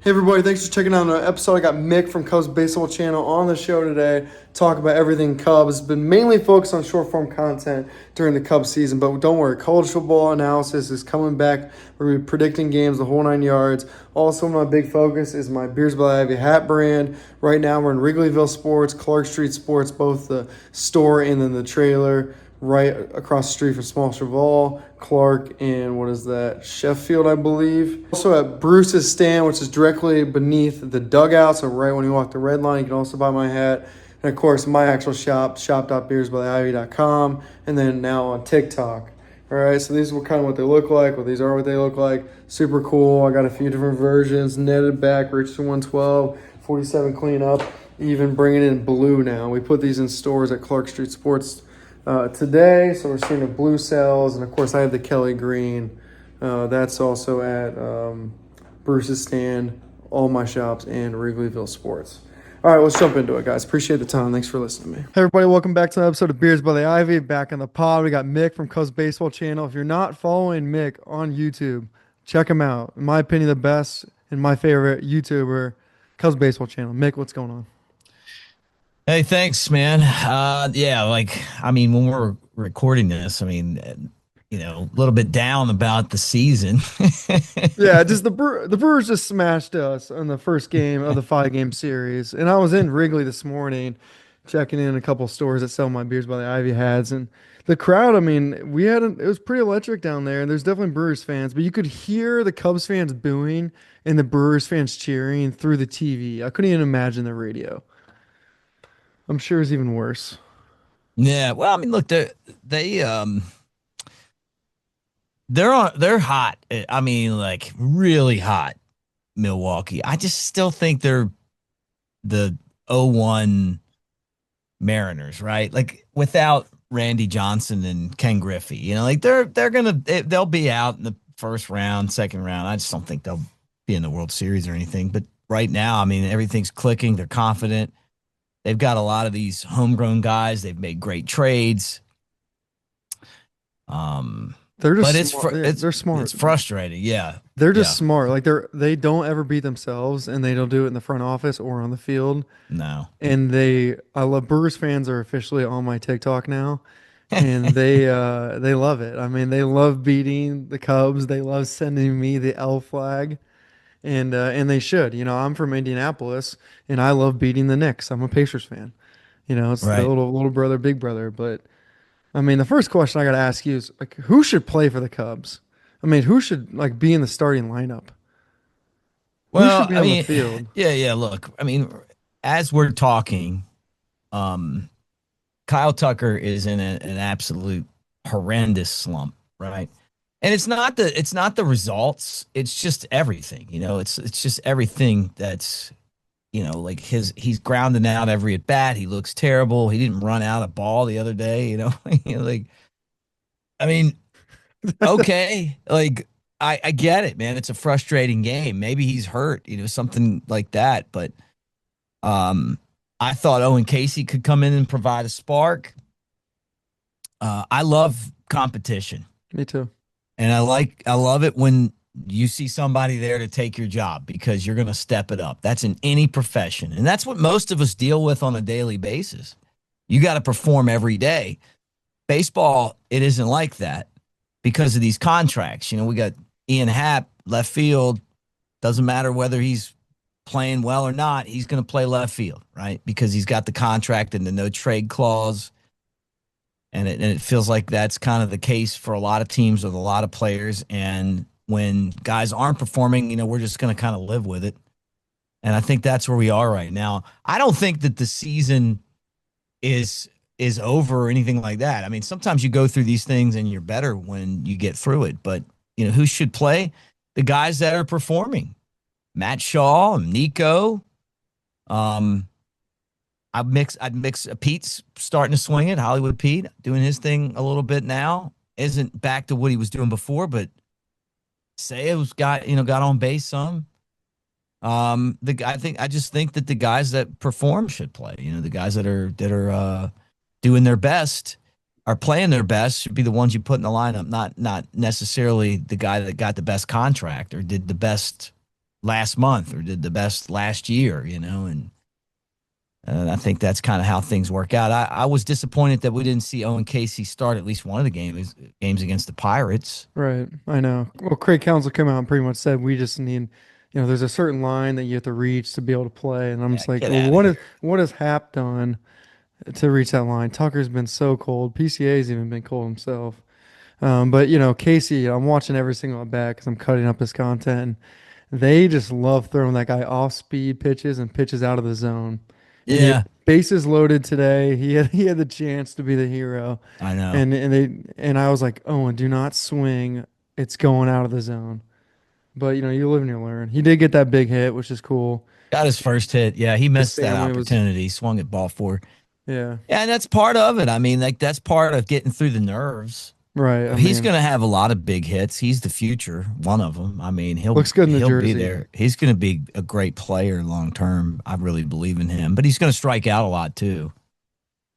Hey everybody, thanks for checking out another episode. I got Mick from Cubs Baseball Channel on the show today, talk about everything Cubs. Been mainly focused on short form content during the Cubs season, but don't worry, college football analysis is coming back. We're gonna be predicting games the whole 9 yards. Also, my big focus is my Beers by the Ivy hat brand. Right now, we're in Wrigleyville Sports, Clark Street Sports, both the store and then the trailer, right across the street from Small Cheval, Clark, and what is that? Sheffield, I believe. Also at Bruce's stand, which is directly beneath the dugout, so right when you walk the red line, you can also buy my hat. And of course, my actual shop, shop.beersbytheivy.com, and then now on TikTok. All right, so these are kind of what they look like. Well, these are what they look like. Super cool. I got a few different versions. Netted back, Richardson 112, 47 cleanup, even bringing in blue now. We put these in stores at Clark Street Sports today, so we're seeing the blue cells, and of course I have the Kelly Green. That's also at Bruce's stand, all my shops, and Wrigleyville Sports. All right, let's jump into it, guys. Appreciate the time. Thanks for listening to me. Hey, everybody, welcome back to another episode of Beers by the Ivy. Back on the pod, we got Mick from Cubs Baseball Channel. If you're not following Mick on YouTube, check him out. In my opinion, the best and my favorite YouTuber, Cubs Baseball Channel. Mick, what's going on? Hey, thanks, man. Yeah, when we're recording this, a little bit down about the season. Yeah, just the Brewers just smashed us in the first game of the 5 game series, and I was in Wrigley this morning, checking in a couple stores that sell my Beers by the Ivy hats, and the crowd. I mean, it was pretty electric down there, and there's definitely Brewers fans, but you could hear the Cubs fans booing and the Brewers fans cheering through the TV. I couldn't even imagine the radio. I'm sure it's even worse. Yeah, well, I mean, look, they're hot. I mean, like really hot, Milwaukee. I just still think they're the '01 Mariners, right? Like without Randy Johnson and Ken Griffey, like they'll be out in the first round, second round. I just don't think they'll be in the World Series or anything. But right now, I mean, everything's clicking. They're confident. They've got a lot of these homegrown guys. They've made great trades. Um, They're but just smart. They're smart. it's frustrating. Yeah, They're yeah. just smart. Like they don't ever beat themselves, and they don't do it in the front office or on the field. No. And I love Brewers fans are officially on my TikTok now, and they love it. I mean, they love beating the Cubs. They love sending me the L flag, and they should. I'm from Indianapolis, and I love beating the Knicks. I'm a Pacers fan. It's the Right. little brother, big brother. But I mean, the first question I got to ask you is like, who should play for the Cubs? I mean, who should like be in the starting lineup? Who should Well, be I on the mean, field? yeah, yeah. Look, I mean, as we're talking, um, Kyle Tucker is in an absolute horrendous slump, right? And it's not the results, it's just everything, it's just everything that's like he's grounding out every at bat. He looks terrible. He didn't run out a ball the other day, like I mean, okay, like I get it, man. It's a frustrating game. Maybe he's hurt, something like that, but um I thought Owen Casey could come in and provide a spark. I love competition, Me too. and I love it when you see somebody there to take your job because you're going to step it up. That's in any profession, and that's what most of us deal with on a daily basis. You got to perform every day. Baseball, it isn't like that because of these contracts. We got Ian Happ, left field. Doesn't matter whether he's playing well or not, he's going to play left field, right? Because he's got the contract and the no trade clause. And it feels like that's kind of the case for a lot of teams with a lot of players. And when guys aren't performing, we're just going to kind of live with it. And I think that's where we are right now. I don't think that the season is over or anything like that. I mean, sometimes you go through these things and you're better when you get through it. But who should play? The guys that are performing. Matt Shaw and Nico. I'd mix Pete's starting to swing it. Hollywood Pete doing his thing a little bit now. Isn't back to what he was doing before, but Saya's got on base some. I just think that the guys that perform should play. The guys that are doing their best are playing their best should be the ones you put in the lineup, not necessarily the guy that got the best contract or did the best last month or did the best last year, and I think that's kind of how things work out. I was disappointed that we didn't see Owen Casey start at least one of the games against the Pirates. Right. I know. Well, Craig Counsell came out and pretty much said we just need, there's a certain line that you have to reach to be able to play. And I'm Yeah, just like, get well, out of here. what has Hap done to reach that line? Tucker's been so cold. PCA's even been cold himself. But Casey, I'm watching every single at bat because I'm cutting up his content. And they just love throwing that guy off speed pitches and pitches out of the zone. And he had Yeah, bases loaded today. He had the chance to be the hero. I know. And I was like, Owen, do not swing. It's going out of the zone. But you live and you learn. He did get that big hit, which is cool. Got his first hit. Yeah, he His missed that family was, opportunity. Swung at ball four. yeah, Yeah, and that's part of it. I mean, like that's part of getting through the nerves. right. I He's mean, going to have a lot of big hits. He's the future, one of them. I mean, he'll looks good in the he'll be jersey. there. He's going to be a great player long term. I really believe in him, but he's going to strike out a lot too.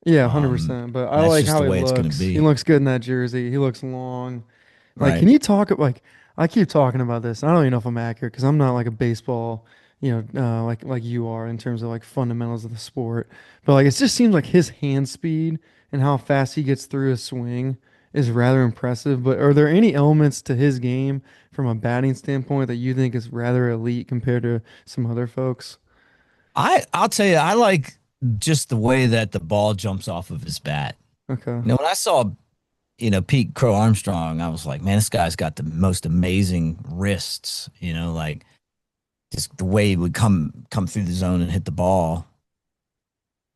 Yeah, Um, 100%. But I that's like just how the he way it's going to looks. He be. looks good in that jersey. He looks long. Like, Right. can you talk like I keep talking about this. I don't even know if I'm accurate because I'm not like a baseball, like you are in terms of like fundamentals of the sport. But like it just seems like his hand speed and how fast he gets through his swing is rather impressive. But are there any elements to his game from a batting standpoint that you think is rather elite compared to some other folks? I'll tell you, I like just the way that the ball jumps off of his bat. Okay. When I saw Pete Crow Armstrong, I was like, man, this guy's got the most amazing wrists. Like just the way he would come through the zone and hit the ball.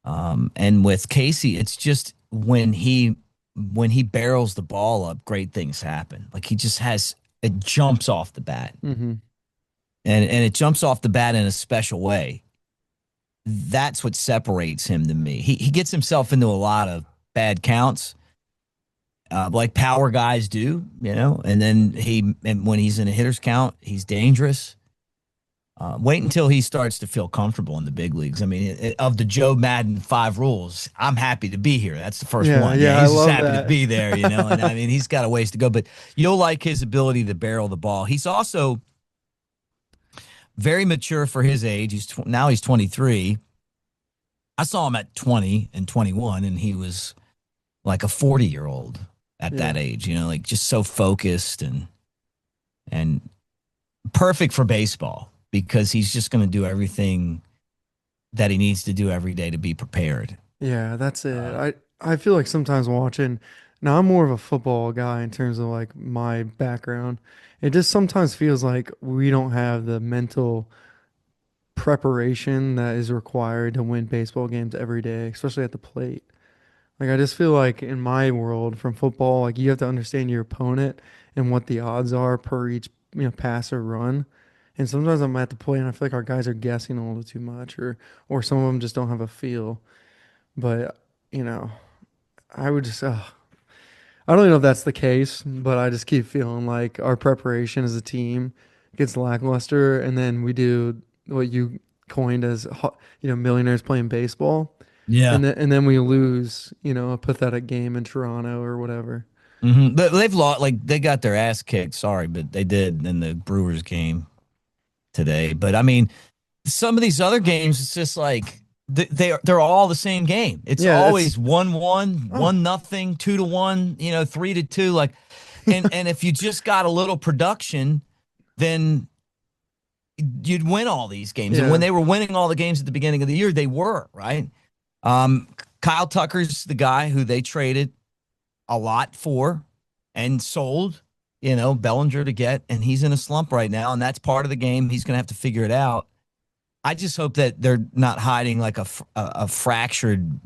And with Casey, it's just when he barrels the ball up, great things happen. Like he just has it jumps off the bat, Mm-hmm. and it jumps off the bat in a special way. That's what separates him to me. He gets himself into a lot of bad counts, like power guys do, and then and when he's in a hitter's count, he's dangerous. Wait until he starts to feel comfortable in the big leagues. I mean, of the Joe Madden 5 rules, I'm happy to be here. That's the first Yeah, one. Yeah, yeah, I he's just love happy to that. be there, And I mean, he's got a ways to go, but you'll like his ability to barrel the ball. He's also very mature for his age. Now he's 23. I saw him at 20 and 21, and he was like a 40-year-old at Yeah. that age. Like just so focused and perfect for baseball because he's just going to do everything that he needs to do every day to be prepared. Yeah, that's it. Uh, I feel like sometimes watching, now I'm more of a football guy in terms of like my background. It just sometimes feels like we don't have the mental preparation that is required to win baseball games every day, especially at the plate. Like I just feel like in my world from football, like you have to understand your opponent and what the odds are per each, pass or run. And sometimes I'm at the plate and I feel like our guys are guessing a little too much or some of them just don't have a feel. But, you know, I would just, I don't even know if that's the case, but I just keep feeling like our preparation as a team gets lackluster, and then we do what you coined as, millionaires playing baseball, yeah. and then we lose, a pathetic game in Toronto or whatever. But they've lost, like they got their ass kicked. Sorry, but they did in the Brewers game today. But I mean, some of these other games, it's just like they're all the same game. It's Yeah, always 1-1, oh, 1-0, 2-1, 3-2. Like, and if you just got a little production, then you'd win all these games. And when yeah, they were winning all the games at the beginning of the year, they were right. Um, Kyle Tucker's the guy who they traded a lot for and sold, Bellinger to get, and he's in a slump right now, and that's part of the game. He's going to have to figure it out. I just hope that they're not hiding like a fractured,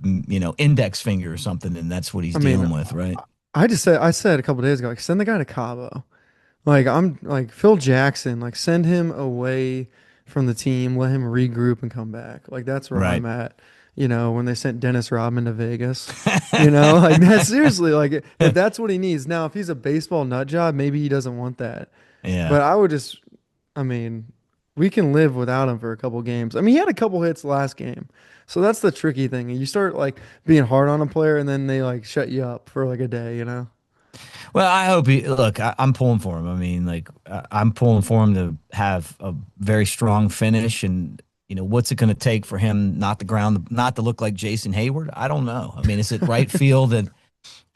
index finger or something, and that's what he's I mean, dealing with, right? I said a couple days ago, like send the guy to Cabo. Like I'm like Phil Jackson, like send him away from the team, let him regroup and come back. Like that's where Right. I'm at. When they sent Dennis Rodman to Vegas, like that's seriously like if that's what he needs. Now, if he's a baseball nut job, maybe he doesn't want that. Yeah. But I mean, we can live without him for a couple games. I mean, he had a couple hits last game. So that's the tricky thing. You start like being hard on a player and then they like shut you up for like a day. Well, I hope I'm pulling for him. I mean, like, I'm pulling for him to have a very strong finish. And, what's it going to take for him not to look like Jason Hayward? I don't know. I mean, is it right field and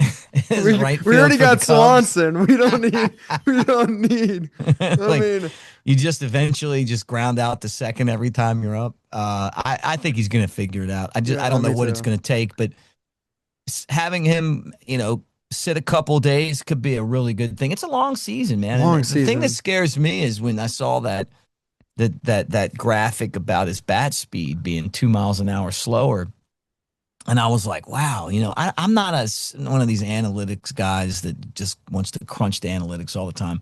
is it right We field already for the got Cubs? Swanson. We don't need. I Like, mean, you just eventually just ground out the second every time you're up. I think he's going to figure it out. I yeah, don't know me what it's too. going to take, but having him, sit a couple days could be a really good thing. It's a long season, man. Long And the thing that season. scares me is when I saw that graphic about his bat speed being 2 miles an hour slower. And I was like, wow, I'm not one of these analytics guys that just wants to crunch the analytics all the time.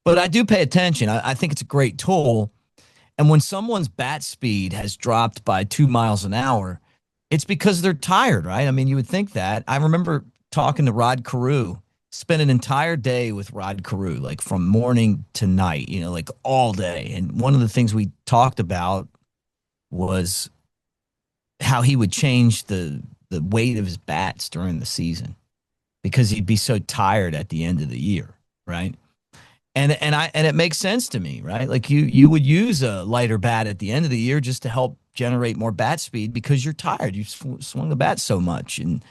But I do pay attention. I think it's a great tool. And when someone's bat speed has dropped by 2 miles an hour, it's because they're tired, right? I mean, you would think that. I remember talking to Rod Carew, spent an entire day with Rod Carew, like from morning to night, like all day. And one of the things we talked about was how he would change the weight of his bats during the season because he'd be so tired at the end of the year, right? And it makes sense to me, right? Like you would use a lighter bat at the end of the year just to help generate more bat speed because you're tired. You swung the bat so much, and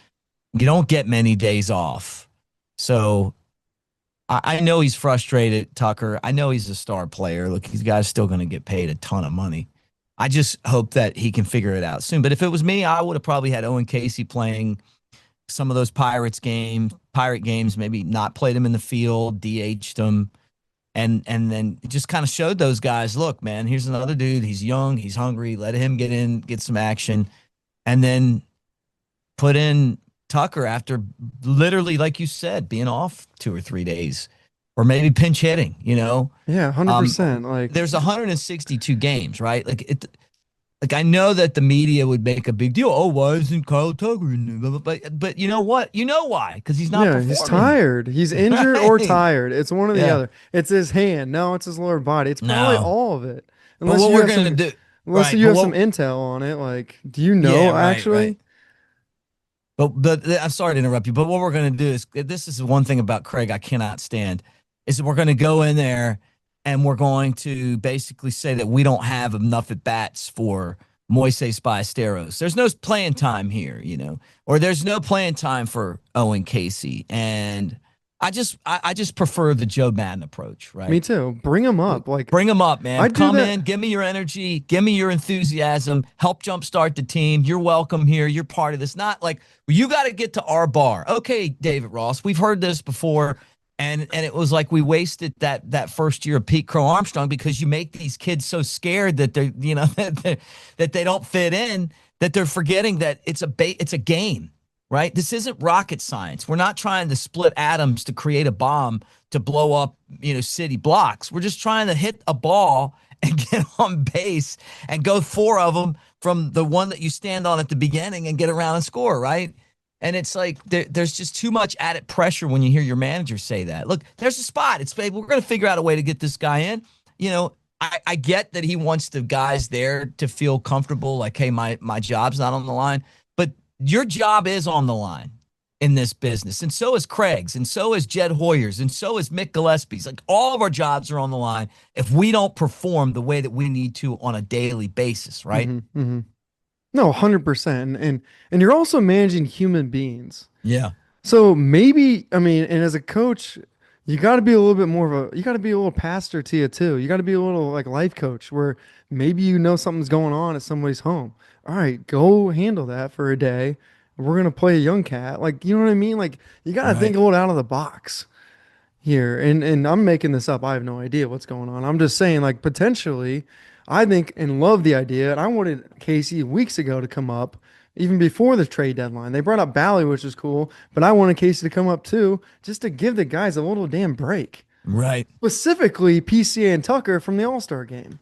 you don't get many days off. So I know he's frustrated, Tucker. I know he's a star player. Look, these guys still going to get paid a ton of money. I just hope that he can figure it out soon. But if it was me, I would have probably had Owen Casey playing some of those Pirate games, maybe not played him in the field, DH'd him, and then just kind of showed those guys, look, man, here's another dude. He's young, he's hungry. Let him get in, get some action, and then put in Tucker after literally, like you said, being off 2 or 3 days, or maybe pinch hitting. Yeah, Um, 100%. Like, there's 162 games, right? Like I know that the media would make a big deal. Oh, why isn't Kyle Tucker in there? But you know what? You know why? Because he's not yeah, he's performing, tired. He's injured or right? tired. It's one or the Yeah. other. It's his hand. No, it's his lower body. It's probably No. all of it. But Unless what you we're have gonna some, do, unless right? you But have some what? intel on it. Like, do you Yeah, know right, right. actually? But I'm sorry to interrupt you. But what we're gonna do is this is one thing about Craig I cannot stand is that we're gonna go in there and we're going to basically say that we don't have enough at bats for Moises Ballesteros. There's no playing time here, or there's no playing time for Owen Casey. And I just prefer the Joe Madden approach, Me right? too. Bring him up. Like, Bring them up, man. I do Come that. in, give me your energy, give me your enthusiasm, help jumpstart the team. You're welcome here. You're part of this. Not like, well, you got to get to our bar. Okay, David Ross, we've heard this before. And it was like we wasted that first year of Pete Crow Armstrong because you make these kids so scared that they're, that they don't fit in, that they're forgetting that it's a game, right? This isn't rocket science. We're not trying to split atoms to create a bomb to blow up, city blocks. We're just trying to hit a ball and get on base and go four of them from the one that you stand on at the beginning and get around and score, right? And it's like there's just too much added pressure when you hear your manager say that. Look, there's a spot. We're going to figure out a way to get this guy in. I get that he wants the guys there to feel comfortable, like, hey, my job's not on the line, but your job is on the line in this business, and so is Craig's, and so is Jed Hoyer's, and so is Mick Gillespie's. Like, all of our jobs are on the line if we don't perform the way that we need to on a daily basis, right? Hmm. No, 100%. And you're also managing human beings. Yeah. So maybe, I mean, and as a coach, you got to be a little bit more of a, you got to be a little pastor to you too. You got to be a little like life coach where maybe you know something's going on at somebody's home. All right, go handle that for a day. We're gonna play a young cat. Like, you know what I mean? Like, you got to think Right. a little out of the box here. And I'm making this up. I have no idea what's going on. I'm just saying, like, potentially, I think and love the idea. And I wanted Casey weeks ago to come up, even before the trade deadline. They brought up Bally, which is cool, but I wanted Casey to come up too, just to give the guys a little damn break. Right. Specifically, PCA and Tucker from the All Star game.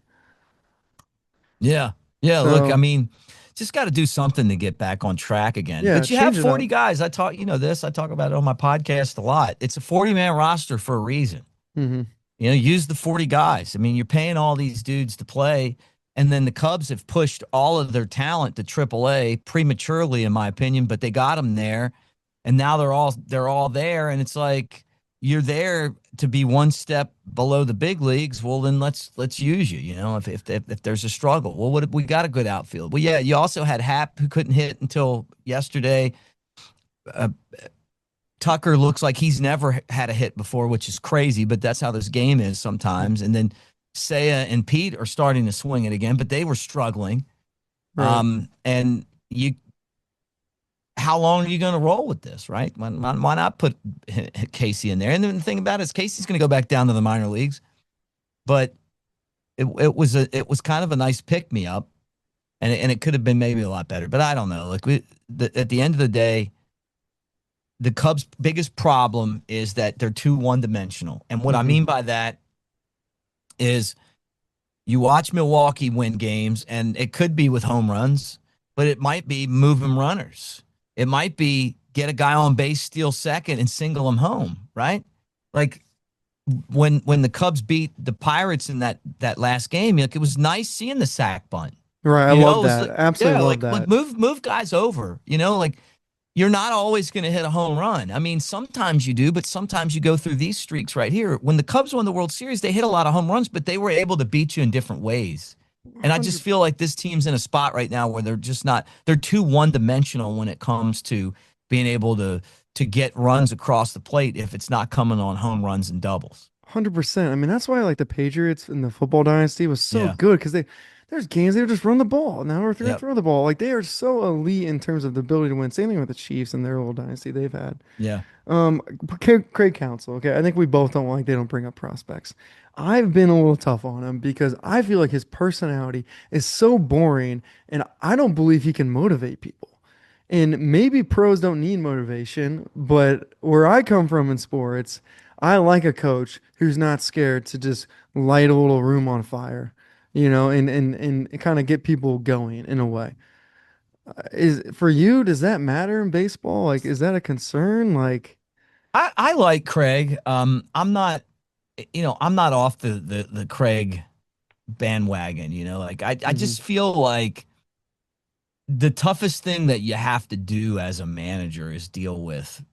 Yeah. Yeah. Look, I So mean, just got to do something to get back on track again. yeah, But you have change it 40 up. guys. I talk about it on my podcast a lot. It's a 40-man roster for a reason. Hmm. Use the 40 guys. I mean, you're paying all these dudes to play. And then the Cubs have pushed all of their talent to AAA prematurely, in my opinion, but they got them there. and now they're all there, and it's like you're there to be one step below the big leagues. Well, then let's use you. If there's a struggle, well, what we got a good outfield. Well, yeah, you also had Hap who couldn't hit until yesterday. Uh, Tucker looks like he's never had a hit before, which is crazy, but that's how this game is sometimes. And then Saya and Pete are starting to swing it again, but they were struggling. Right. And you, how long are you going to roll with this, right? Why not put Casey in there? And then the thing about it is Casey's going to go back down to the minor leagues, but it was kind of a nice pick me up, and it could have been maybe a lot better, but I don't know. Like at the end of the day, the Cubs' biggest problem is that they're too one dimensional. And what I Hmm. mean by that is you watch Milwaukee win games, and it could be with home runs, but it might be moving runners. It might be get a guy on base, steal second, and single him home, right? Like when the Cubs beat the Pirates in that last game, like it was nice seeing the sack bunt. Right. I You love know, it was that. like, Absolutely yeah, love like that. move guys over. Like you're not always going to hit a home run. I mean, sometimes you do, but sometimes you go through these streaks right here. When the Cubs won the World Series, they hit a lot of home runs, but they were able to beat you in different ways. And I just 100. feel like this team's in a spot right now where they're just not, they're too one dimensional when it comes to being able to get runs across the plate if it's not coming on home runs and doubles. 100%. I mean, that's why like the Patriots in the football dynasty was so Yeah. good because there's games they would just run the ball. Now they're going to Yep. throw the ball. Like they are so elite in terms of the ability to win. Same thing with the Chiefs and their little dynasty they've had. Yeah. Um, Craig Counsell. Okay, I think we both don't like they don't bring up prospects. I've been a little tough on him because I feel like his personality is so boring, and I don't believe he can motivate people. And maybe pros don't need motivation, but where I come from in sports, I like a coach who's not scared to just light a little room on fire, and kind of get people going in a way. Is for you, does that matter in baseball? Like, is that a concern? Like, I like Craig. I'm not off the Craig bandwagon, like I mhm, just feel like the toughest thing that you have to do as a manager is deal with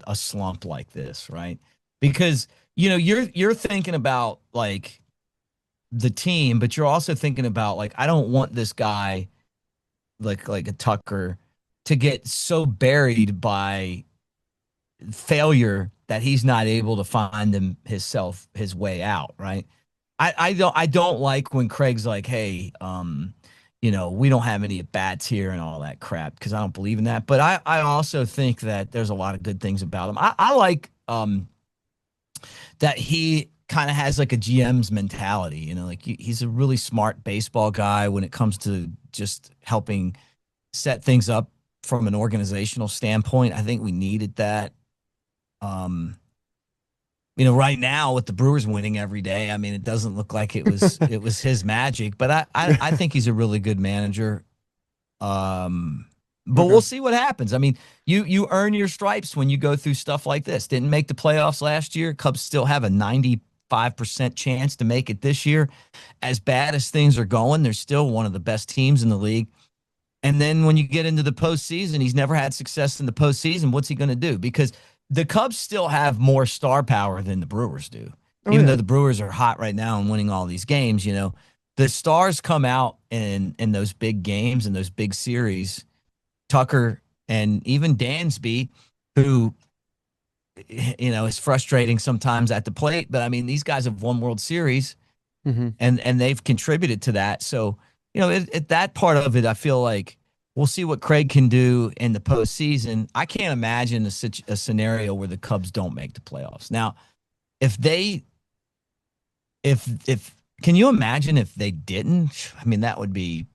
a slump like this, right? Because you're thinking about like the team, but you're also thinking about like I don't want this guy like a Tucker to get so buried by failure that he's not able to find his way out, right? I don't like when Craig's like, hey, we don't have any at bats here and all that crap because I don't believe in that. But I also think that there's a lot of good things about him. I like that he kind of has like a GM's mentality, like he's a really smart baseball guy when it comes to just helping set things up from an organizational standpoint. I think we needed that. Um, right now with the Brewers winning every day, I mean, it doesn't look like it was his magic, but I think he's a really good manager. Um, but okay. we'll see what happens. I mean, you earn your stripes when you go through stuff like this. Didn't make the playoffs last year. Cubs still have a 95% chance to make it this year. As bad as things are going, they're still one of the best teams in the league. And then when you get into the postseason, he's never had success in the postseason. What's he going to do? Because the Cubs still have more star power than the Brewers do. Oh Even though yeah. the Brewers are hot right now and winning all these games, the stars come out in those big games and those big series. Tucker and even Dansby, who is frustrating sometimes at the plate, but I mean these guys have won World Series Hmm. and they've contributed to that. So that part of it, I feel like we'll see what Craig can do in the postseason. I can't imagine a scenario where the Cubs don't make the playoffs. Now, if they, if can you imagine if they didn't? I mean, that would be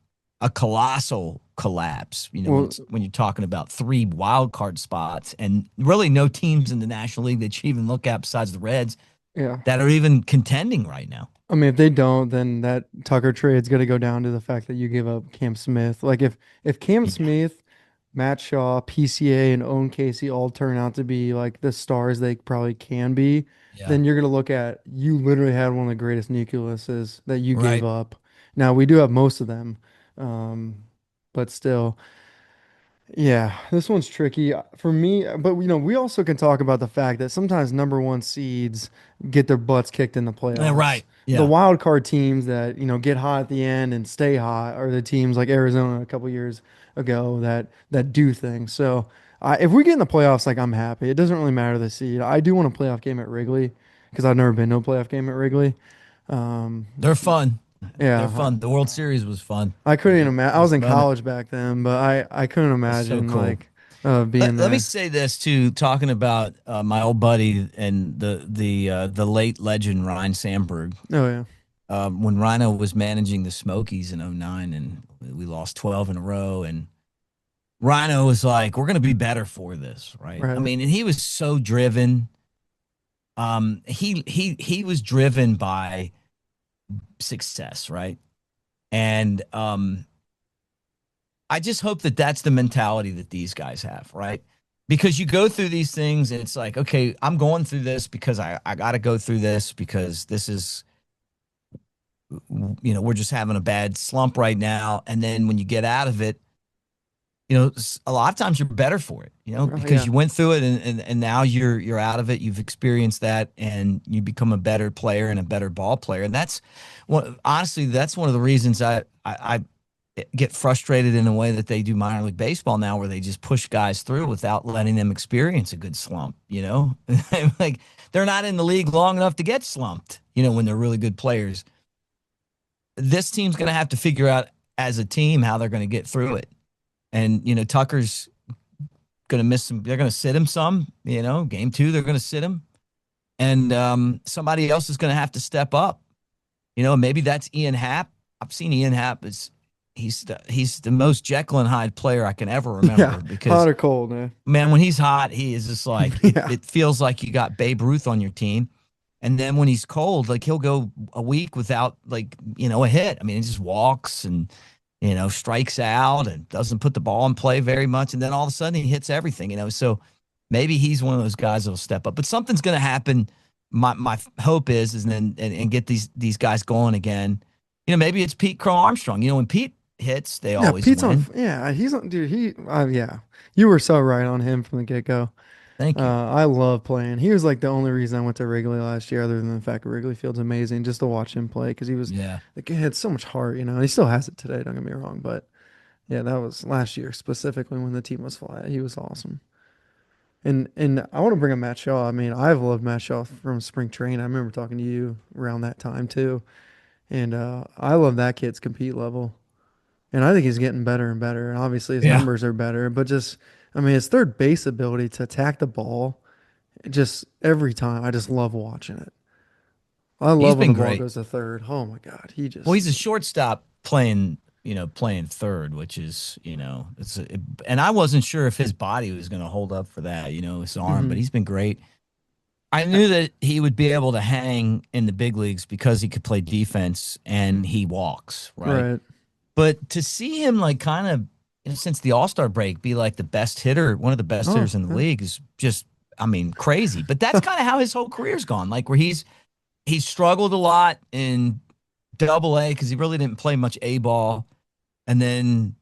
a colossal collapse. Well, When you're talking about three wild card spots and really no teams in the National League that you even look at besides the Reds yeah. that are even contending right now. I mean, if they don't, then that Tucker trade's gonna go down to the fact that you give up Cam Smith. Like if Cam Yeah. Smith, Matt Shaw, PCA, and Owen Casey all turn out to be like the stars they probably can be, Yeah. then you're gonna look at you literally had one of the greatest nucleuses that you gave Right. up. Now we do have most of them, um, but still. Yeah, this one's tricky for me, but we also can talk about the fact that sometimes number one seeds get their butts kicked in the playoffs. Right. The Yeah. wild card teams that, get hot at the end and stay hot are the teams like Arizona a couple years ago that do things. So, if we get in the playoffs, like I'm happy. It doesn't really matter the seed. I do want a playoff game at Wrigley because I've never been to a playoff game at Wrigley. Um, They're fun. They're yeah, fun. The World Series was fun. I couldn't even They imagine. I was just in run it. college back then, but I couldn't That's so imagine cool. like being Let me there. say this too, talking about my old buddy and the late legend Ryan Sandberg. Oh yeah. When Rhino was managing the Smokies in '09, and we lost 12 in a row, and Rhino was like, "We're going to be better for this," right? I Right. mean, and he was so driven. He was driven by success, right? And I just hope that that's the mentality that these guys have, right? Because you go through these things and it's like, okay, I'm going through this because I got to go through this because this is, we're just having a bad slump right now. And then when you get out of it, a lot of times you're better for it, Oh, because yeah. you went through it and now you're out of it. You've experienced that and you become a better player and a better ball player. And that's honestly, that's one of the reasons I get frustrated in a way that they do minor league baseball now, where they just push guys through without letting them experience a good slump, like they're not in the league long enough to get slumped, when they're really good players. This team's going to have to figure out as a team how they're going to get through it. And, Tucker's going to miss some. They're going to sit him some, game two, they're going to sit him. And somebody else is going to have to step up. Maybe that's Ian Happ. I've seen Ian Happ as he's the most Jekyll and Hyde player I can ever Yeah. remember, Hot because or cold, man. man, when he's hot, he is just like it, Yeah. it feels like you got Babe Ruth on your team. And then when he's cold, like he'll go a week without like, a hit. I mean, he just walks and strikes out and doesn't put the ball in play very much. And then all of a sudden he hits everything, So maybe he's one of those guys that'll step up. But something's gonna happen. My hope is then and get these guys going again. Maybe it's Pete Crow Armstrong. When Pete hits, they Yeah, always Pete's on. win. Yeah, he's on. Dude, yeah. You were so right on him from the get-go. Thank you. I love playing. He was like the only reason I went to Wrigley last year, other than the fact that Wrigley Field's amazing, just to watch him play because he was Yeah. like he had so much heart. He still has it today. Don't get me wrong, but yeah, that was last year specifically when the team was flat. He was awesome. And I want to bring up Matt Shaw. I mean, I've loved Matt Shaw from spring training. I remember talking to you around that time too, and I love that kid's compete level. And I think he's getting better and better. And obviously his Yeah. numbers are better, but I mean, his third base ability to attack the ball, just every time, I just love watching it. I He's love when been the ball great. goes to third. Oh my God, he Well, just, he's a shortstop playing third, which is, and I wasn't sure if his body was going to hold up for that, his arm, but hmm he's been great. I knew that he would be able to hang in the big leagues because he could play defense and he walks, right? right. But to see him like kind of since the All-Star break be like the best hitter, one of the best Oh, hitters in the yeah. league is just, I mean, crazy. But that's kind of how his whole career's gone. Like where he's struggled a lot in double A because he really didn't play much A ball. And then,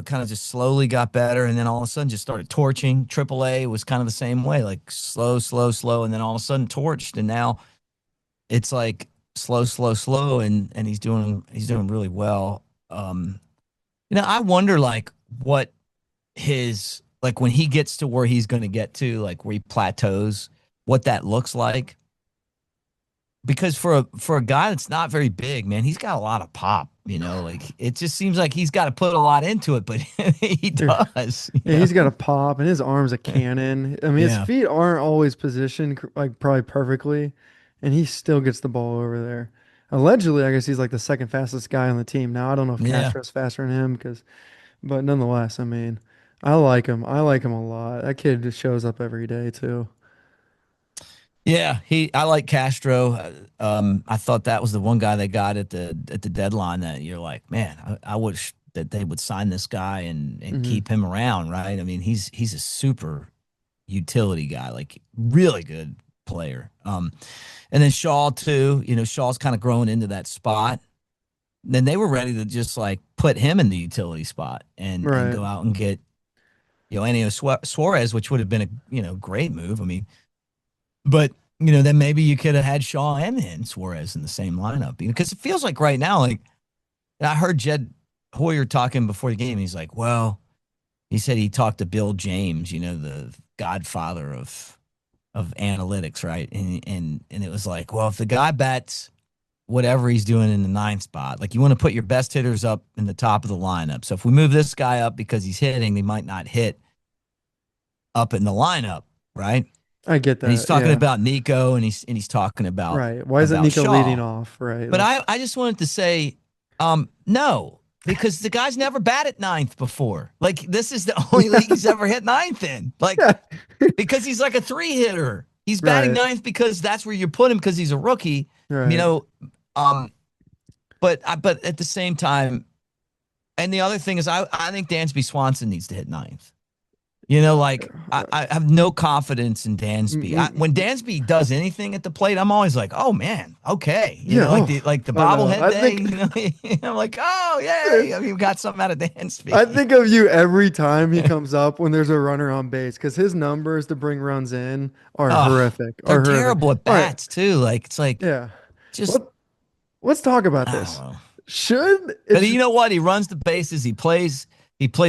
kind of just slowly got better. And then all of a sudden just started torching. Triple A was kind of the same way, like slow, slow, slow. And then all of a sudden torched. And now it's like slow, slow, slow. And he's doing really well. I wonder like what like when he gets to where he's going to get to, like where he plateaus, what that looks like. Because for a guy that's not very big, man, he's got a lot of pop. Like it just seems like he's got to put a lot into it, but he Dude, does. yeah, he's got a pop and his arm's a cannon. I mean, his Yeah, feet aren't always positioned like probably perfectly, and he still gets the ball over there. Allegedly, I guess he's like the second fastest guy on the team. Now, I don't know if yeah, Castro's faster than him but nonetheless, I mean, I like him. I like him a lot. That kid just shows up every day too. yeah. I like Castro. I thought that was the one guy they got at the deadline that you're like, man, I wish that they would sign this guy and hmm keep him around, right? I mean, he's a super utility guy, like really good player. And then Shaw too. Shaw's kind of growing into that spot. Then they were ready to just like put him in the utility spot and Right. go out and get Eugenio Suarez, which would have been a great move. I mean, but then maybe you could have had Shaw and Suarez in the same lineup because it feels like right now, like I heard Jed Hoyer talking before the game. He's like, well, he said he talked to Bill James, the godfather of analytics, right? And it was like, well, if the guy bats whatever he's doing in the ninth spot, like you want to put your best hitters up in the top of the lineup. So if we move this guy up because he's hitting, he might not hit up in the lineup, right? I get that. And he's talking yeah. about Nico, and he's talking about Right. Why isn't Nico Shaw. leading off? Right. But I just wanted to say, no, because the guy's never batted ninth before. Like this is the only league he's ever hit ninth in. Like because he's like a 3-hitter. He's batting Right. ninth because that's where you put him because he's a rookie. Right. But at the same time, and the other thing is, I think Dansby Swanson needs to hit ninth. I have no confidence in Dansby. When Dansby does anything at the plate, I'm always like, oh man, okay, like the bobblehead day. I'm like, oh yeah, we got something out of Dansby. I think of you every time he comes up when there's a runner on base because his numbers to bring runs in are horrific. They're terrible at bats too. Like it's like just let's talk about this. But you know what? He runs the bases. He plays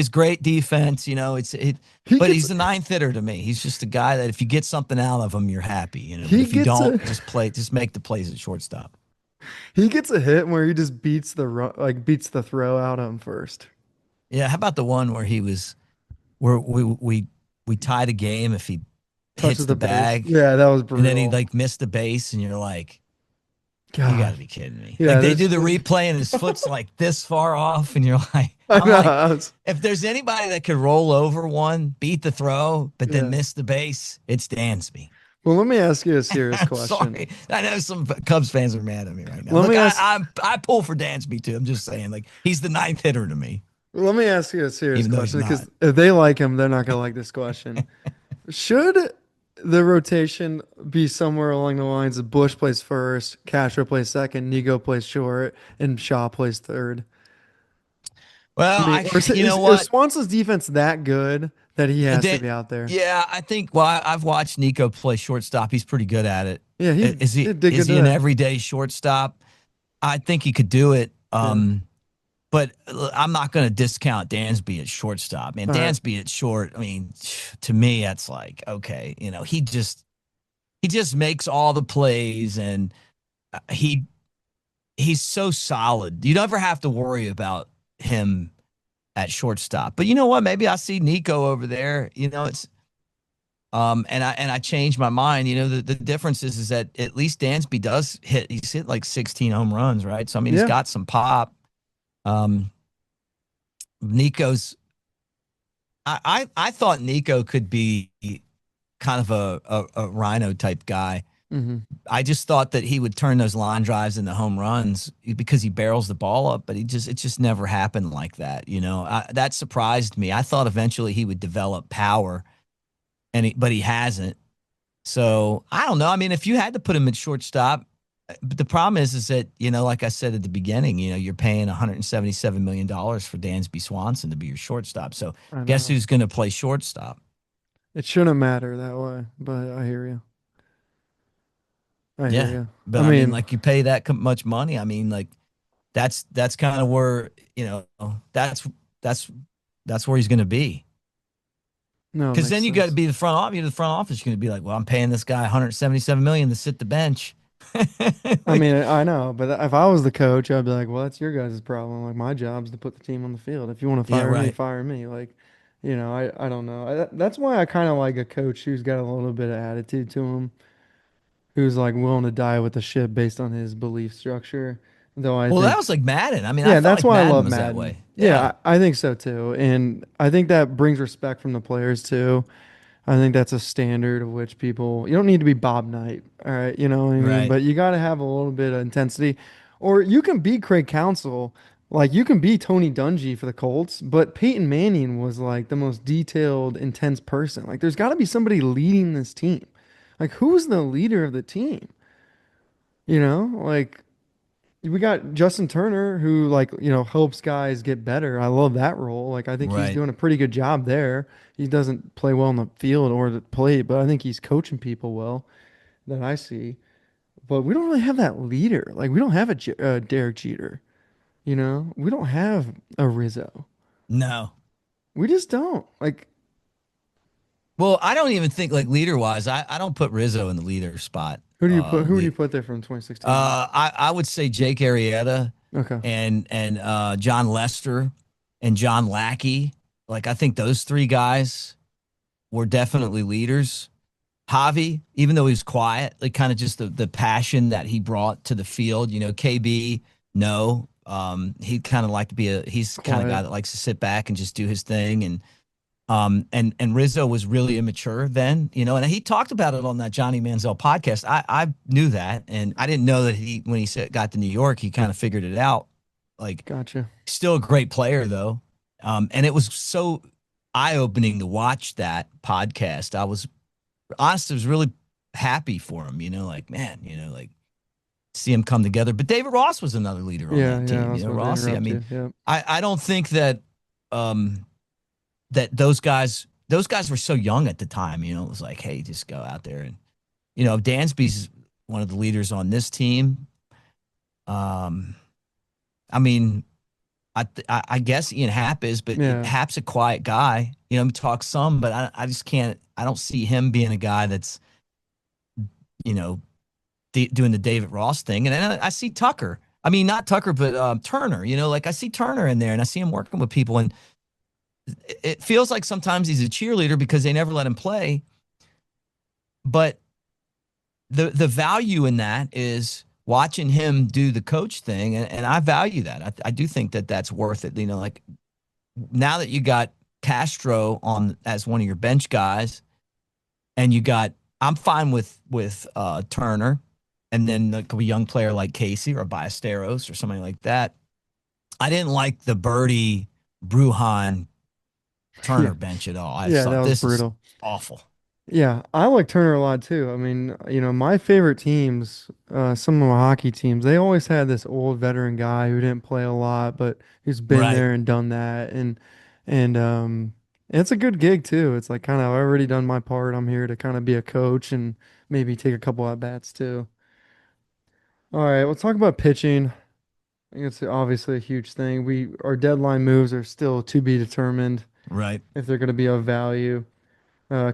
great defense. But he's the ninth hitter to me. He's just a guy that if you get something out of him, you're happy. If you don't, just make the plays at shortstop. He gets a hit where he just beats the throw out of him first. Yeah. How about the one where we tied a game if he hits the bag? Yeah, that was brutal. And then he missed the base, and you're like, God. You got to be kidding me. Yeah, they do the replay and his foot's like this far off, and you're like, if there's anybody that could roll over one, beat the throw, but then miss the base, it's Dansby. Well, let me ask you a serious question. Sorry. I know some Cubs fans are mad at me right now. I pull for Dansby too. I'm just saying, like, he's the ninth hitter to me. Well, let me ask you a serious question because if they like him, they're not going to like this question. Should the rotation be somewhere along the lines of Bush plays first, Castro plays second, Nico plays short, and Shaw plays third? Well, you know what? Is Swanson's defense that good that he has to be out there? Yeah, I think. Well, I've watched Nico play shortstop. He's pretty good at it. Yeah, is he an everyday shortstop? I think he could do it. But I'm not going to discount Dansby at shortstop. Man, Dansby at short, I mean, to me, that's like, okay, he just makes all the plays, and he's so solid. You never have to worry about him at shortstop. But you know what? Maybe I see Nico over there. It's and I changed my mind. The difference is that at least Dansby does hit. He's hit like 16 home runs, right? So I mean, he's got some pop. Nico's I thought Nico could be kind of a Rhino type guy. Mm-hmm. I just thought that he would turn those line drives into home runs because he barrels the ball up, but it just never happened like that. That surprised me. I thought eventually he would develop power, but he hasn't. So I don't know. I mean, if you had to put him at shortstop, but the problem is that, like I said at the beginning, you're paying $177 million for Dansby Swanson to be your shortstop. So guess who's going to play shortstop? It shouldn't matter that way, but I hear you. I hear you. But I mean, like you pay that much money. I mean, like that's kind of where, that's where he's going to be. No, because then you got to be the front office. The front office is going to be like, well, I'm paying this guy $177 million to sit the bench. I mean, I know, but if I was the coach, I'd be like, well, that's your guys' problem. Like, my job's to put the team on the field. If you want to fire me, fire me. Like, I don't know. That's why I kind of like a coach who's got a little bit of attitude to him, who's like willing to die with the ship based on his belief structure. Though that was like Madden. I mean, that's why I love Madden. That way. Yeah, I think so too, and I think that brings respect from the players too. I think that's a standard of which you don't need to be Bob Knight, all right, you know what I mean? Right. But you got to have a little bit of intensity, or you can be Craig Counsell, like you can be Tony Dungy for the Colts, but Peyton Manning was like the most detailed, intense person. Like there's got to be somebody leading this team. Like who's the leader of the team? Like we got Justin Turner, who like, helps guys get better. I love that role. Like I think he's Right. doing a pretty good job there. He doesn't play well on the field or the plate, but I think he's coaching people well that I see. But we don't really have that leader. Like we don't have a Derek Jeter, We don't have a Rizzo. No. We just don't. Like Well, I don't even think like leader wise, I don't put Rizzo in the leader spot. who do you put there from 2016? I would say Jake Arrieta Okay. and John Lester and John Lackey. Like I think those three guys were definitely leaders. Javi, even though he was quiet, like kind of just the passion that he brought to the field. KB, no. He kind of like to be he's the kind of guy Quiet. that likes to sit back and just do his thing. And Rizzo was really immature then, and he talked about it on that Johnny Manziel podcast. I knew that, and I didn't know that when he got to New York, he kind of figured it out. Like, Gotcha. still a great player though, and it was so eye opening to watch that podcast. I was really happy for him. Like man, like see him come together. But David Ross was another leader on Yeah, that yeah, I team. was about to Rossi. I interrupt mean, you. Yeah. I don't think that. That those guys were so young at the time. It was like, hey, just go out there and Dansby's one of the leaders on this team. Um, I mean, I guess Ian Happ is, but Yeah. Happ's a quiet guy. He talks some, but I just can't. I don't see him being a guy that's you know doing the David Ross thing. And then I see Tucker. I mean, not Tucker, but Turner. Like I see Turner in there, and I see him working with people, and it feels like sometimes he's a cheerleader because they never let him play. But the value in that is watching him do the coach thing, and I value that. I do think that that's worth it. Like now that you got Castro on as one of your bench guys, and I'm fine with Turner, and then like a young player like Casey or Ballesteros or somebody like that. I didn't like the Birdie Bruhan Yeah. Turner bench at all. I Yeah, thought that was this is brutal. awful. Yeah, I like Turner a lot too. I mean, my favorite teams, some of my hockey teams, they always had this old veteran guy who didn't play a lot, but who's been Right. there and done that. And it's a good gig too. It's like kind of I've already done my part. I'm here to kind of be a coach and maybe take a couple at bats too. All right, we'll talk about pitching. I think it's obviously a huge thing. Our deadline moves are still to be determined Right. if they're going to be of value.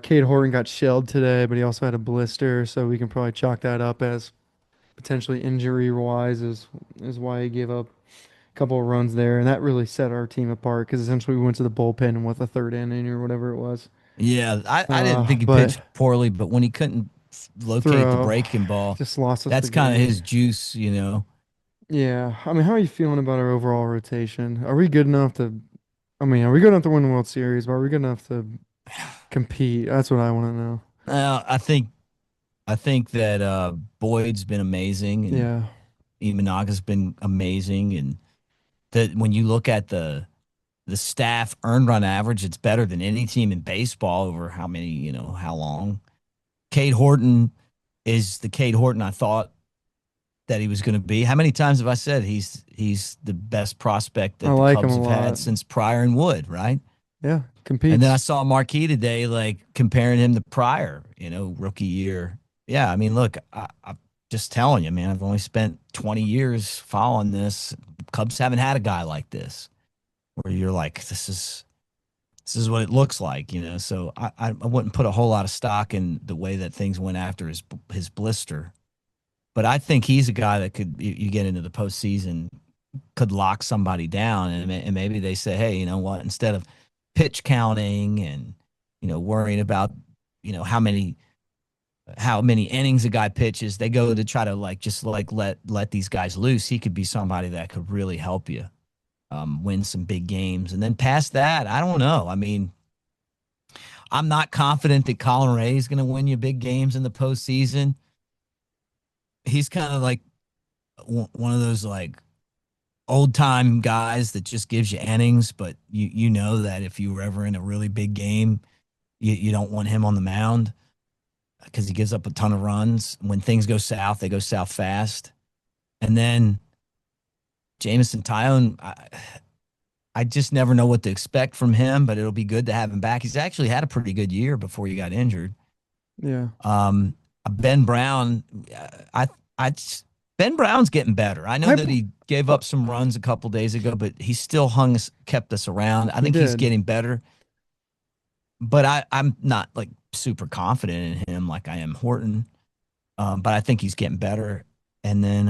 Cade Horton got shelled today, but he also had a blister, so we can probably chalk that up as potentially injury wise is why he gave up a couple of runs there, and that really set our team apart because essentially we went to the bullpen with a third inning or whatever it was. Yeah. I didn't think he But pitched poorly, but when he couldn't locate the throw breaking ball, just lost us that's the kind of game. his juice. Yeah, I mean, how are you feeling about our overall rotation? Are we good enough to? I mean, are we good enough to win the World Series? But are we good enough to compete? That's what I want to know. I think that Boyd's been amazing and Yeah, Imanaga's been amazing, and that when you look at the staff earned run average, it's better than any team in baseball over how long. Cade Horton is the Cade Horton I thought that he was going to be. How many times have I said he's the best prospect I that the like him Cubs a have had lot. since Pryor and Wood, right? Yeah, And then I competes. saw Marquis today, like comparing him to Pryor, rookie year. Yeah, I mean, look, I'm just telling you, man. I've only spent 20 years following this. Cubs haven't had a guy like this, where you're like, this is what it looks like. So I wouldn't put a whole lot of stock in the way that things went after his blister. But I think he's a guy that could you get into the postseason could lock somebody down, and maybe they say, hey, you know what? Instead of pitch counting and worrying about how many innings a guy pitches, they go to try to like just like let these guys loose. He could be somebody that could really help you win some big games, and then past that, I don't know. I mean, I'm not confident that Colin Ray is going to win you big games in the postseason. He's kind of like one of those like old time guys that just gives you innings, but you know that if you were ever in a really big game, you don't want him on the mound because he gives up a ton of runs. When things go south, they go south fast. And then Jameson Tyone, I just never know what to expect from him, but it'll be good to have him back. He's actually had a pretty good year before he got injured. Yeah. Um, Ben Brown, I, I, Ben Brown's getting better. I know I that he gave up some runs a couple days ago, but he still kept us around. I he think he's did. getting better, but I'm not like super confident in him like I am Horton. But I think he's getting better. And then,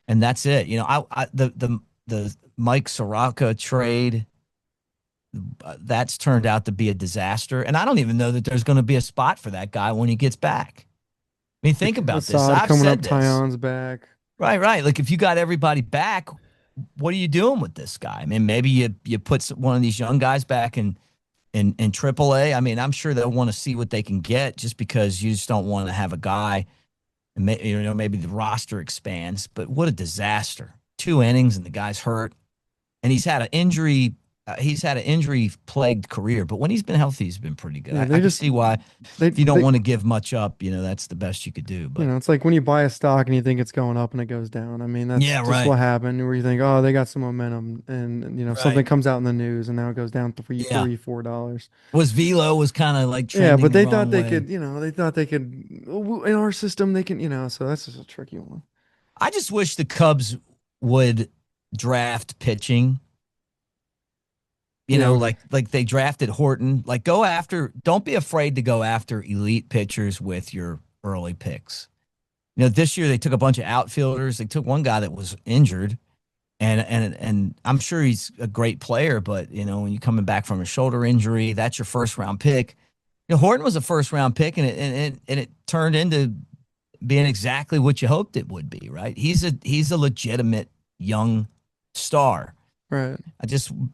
and that's it. You know, the Mike Soraka trade that's turned out to be a disaster, and I don't even know that there's going to be a spot for that guy when he gets back. I mean, think about this. Assad I've coming up, said this. Tyon's back. Right, right. Like if you got everybody back, what are you doing with this guy? I mean, maybe you put one of these young guys back in AAA. I mean, I'm sure they'll want to see what they can get just because you just don't want to have a guy and maybe the roster expands, but what a disaster. 2 innings and the guy's hurt. And he's had an injury plagued career, but when he's been healthy, he's been pretty good. Yeah, I can see why if you don't they want to give much up, that's the best you could do. you But know, it's like when you buy a stock and you think it's going up and it goes down. I mean, that's yeah, just right. what happened. Where you think, oh, they got some momentum, and something Right. comes out in the news, and now it goes down Yeah. $4. Was Velo was kind of like Yeah, trending but the they thought wrong they way. could, they thought they could in our system. They can, so that's just a tricky one. I just wish the Cubs would draft pitching. Yeah, Like they drafted Horton. Like don't be afraid to go after elite pitchers with your early picks. This year they took a bunch of outfielders. They took one guy that was injured, and I'm sure he's a great player, but when you're coming back from a shoulder injury, that's your first round pick. Horton was a first round pick, and it turned into being exactly what you hoped it would be. Right? He's a legitimate young star. right.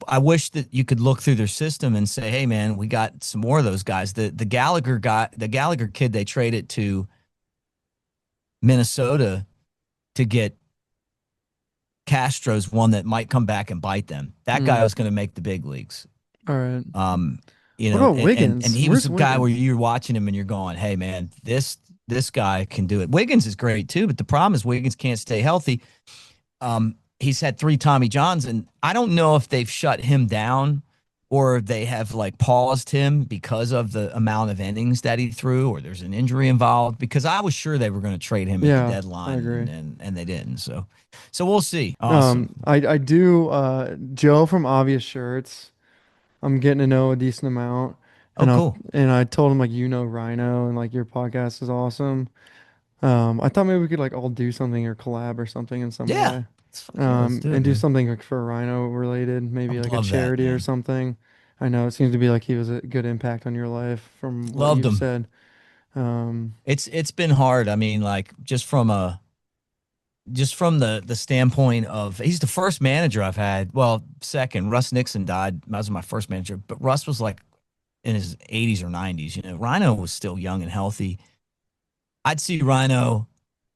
I wish that you could look through their system and say, hey man, we got some more of those guys. The Gallagher guy, the Gallagher kid they traded to Minnesota to get Castro's one that might come back and bite them. That guy Mm, was going to make the big leagues. all right. Um, What about and Wiggins? he was Where's a guy where Wiggins? you're watching him and you're going, hey man, this guy can do it. Wiggins is great too, but the problem is Wiggins can't stay healthy. He's had 3 Tommy Johns, and I don't know if they've shut him down or they have like paused him because of the amount of innings that he threw, or there's an injury involved. Because I was sure they were going to trade him at the Yeah, I deadline, agree. and they didn't. So we'll see. Awesome. I do. Joe from Obvious Shirts. I'm getting to know a decent amount, Oh, and cool. I told him like Rhino and like your podcast is awesome. I thought maybe we could like all do something or collab or something in some Yeah. way. Yeah. Let's do it, And do man. something like for Rhino related, I maybe like a love that, charity or man. something. I know it seems to be like he was a good impact on your life from what Loved you've him. said. Um, It's been hard. I mean, like just from the standpoint of he's the first manager I've had. Well, second, Russ Nixon died. That was my first manager, but Russ was like in his 80s or 90s. Rhino was still young and healthy. I'd see Rhino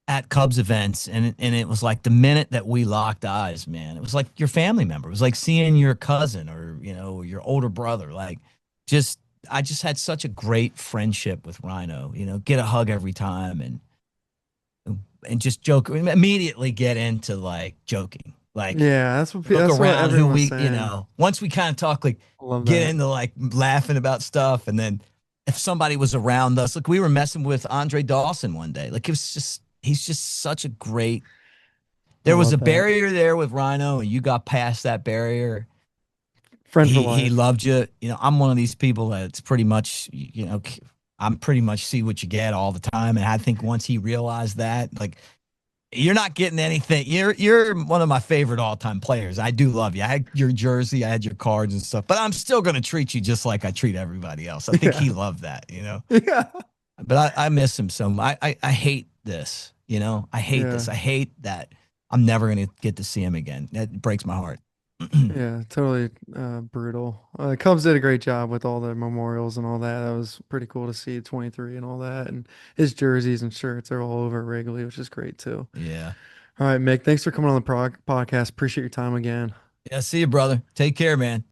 at Cubs events, and it was like the minute that we locked eyes, man, it was like your family member. It was like seeing your cousin or your older brother. Like, just I just had such a great friendship with Rhino. Get a hug every time and just joke immediately get into like joking like yeah, look that's what around who everyone's we saying. once we kind of talk like I love get that. into like laughing about stuff and then if somebody was around us like we were messing with Andre Dawson one day like it was just he's just such a great I there was love a that. barrier there with Rhino and you got past that barrier Friend for he life. loved you I'm one of these people that's pretty much I'm pretty much see what you get all the time and I think once he realized that like you're not getting anything. You're one of my favorite all time players. I do love you. I had your jersey, I had your cards and stuff, but I'm still gonna treat you just like I treat everybody else. I think Yeah. he loved that. Yeah. But I miss him so much. I hate this. I hate Yeah. this. I hate that I'm never gonna get to see him again. That breaks my heart. Yeah, totally brutal. Cubs did a great job with all the memorials and all that. That was pretty cool to see 23 and all that. And his jerseys and shirts are all over Wrigley, which is great too. Yeah. All right, Mick, thanks for coming on the podcast. Appreciate your time again. Yeah. See you, brother. Take care, man.